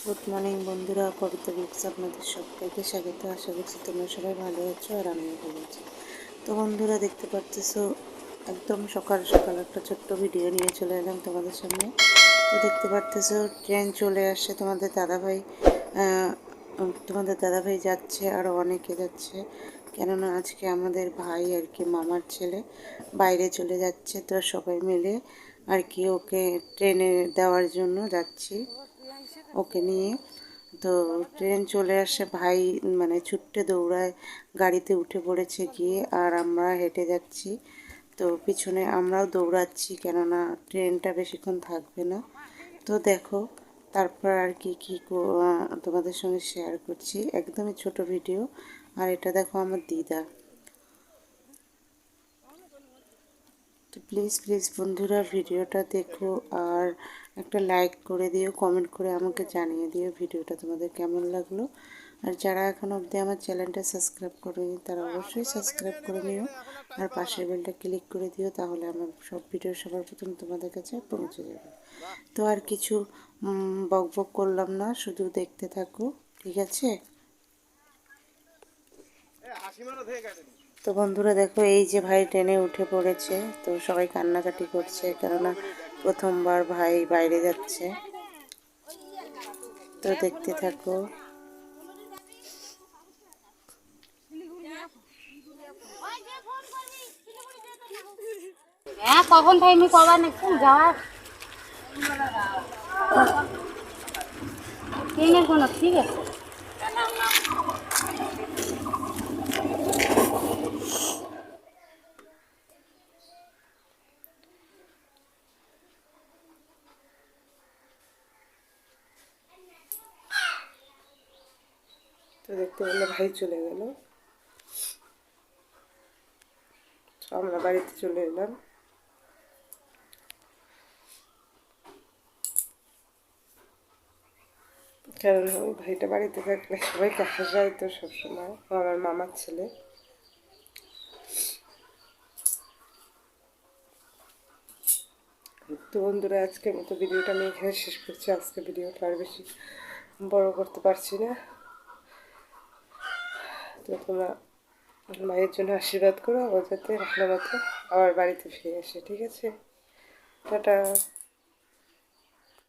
Good morning বন্ধুরা, কবিতা books আপনাদের সবাইকে স্বাগত। আশা করছি তোমরা সবাই ভালো আছো আর আমিও ভালো আছি। তো বন্ধুরা, দেখতে পাচ্ছো একদম সকাল সকাল একটা ছোট্ট ভিডিও নিয়ে চলে এলাম তোমাদের সামনে। তো দেখতে পাচ্ছো ট্রেন চলে আসছে, তোমাদের দাদাভাই যাচ্ছে, আরও অনেকে যাচ্ছে। কেননা আজকে আমাদের ভাই আর কি মামার ছেলে বাইরে চলে যাচ্ছে, তো সবাই মিলে আর কি ওকে ট্রেনে দেওয়ার জন্য যাচ্ছি ওকে নিয়ে। তো ট্রেন চলে আসে, ভাই মানে ছুটতে দৌড়ায় গাড়িতে উঠে পড়েছে গিয়ে, আর আমরা হেঁটে যাচ্ছি। তো পিছনে আমরাও দৌড়াচ্ছি, কেননা ট্রেনটা বেশিক্ষণ থাকবে না। তো দেখো তারপর আর কি তোমাদের সঙ্গে শেয়ার করছি, একদমই ছোট ভিডিও। আর এটা দেখো আমার দিদা। তো প্লিজ প্লিজ বন্ধুরা ভিডিওটা দেখো, আর একটা লাইক করে দিও, কমেন্ট করে আমাকে জানিয়ে দিও ভিডিওটা তোমাদের কেমন লাগলো। আর যারা এখন অবধি আমার চ্যানেলটা সাবস্ক্রাইব করেনি তারা অবশ্যই সাবস্ক্রাইব করে নিও, আর পাশের বেলটা ক্লিক করে দিও, তাহলে আমার সব ভিডিও সবার প্রথম তোমাদের কাছে পৌঁছে যাবে। তো আর কিছু বক বক করলাম না, শুধু দেখতে থাকো, ঠিক আছে? তো বন্ধুরা দেখো, এই যে ভাই ট্রেনে উঠে পড়েছে, তো সবাই কান্নাকাটি করছে, কেননা প্রথমবার ভাই বাইরে যাচ্ছে। তো দেখতে থাকো। হ্যাঁ, কখন টাইমে কবার নাকি যাওয়ার ট্রেনের কোনো ঠিক আছে। তো দেখতে পেলে ভাই চলে গেল, আমরা বাড়িতে চলে এলাম। কারণ ওই ভাইটা বাড়িতে থাকলে সবাইকে হাসায় তো সবসময়, আমার মামার ছেলে। তো বন্ধুরা, আজকের মতো ভিডিওটা আমি এখানে শেষ করছি। আজকে ভিডিওটা আর বেশি বড় করতে পারছি না। তো তোমরা মায়ের জন্য আশীর্বাদ করো, ও যাতে ভালো মতো আবার বাড়িতে ফিরে আসে, ঠিক আছে? টাটা।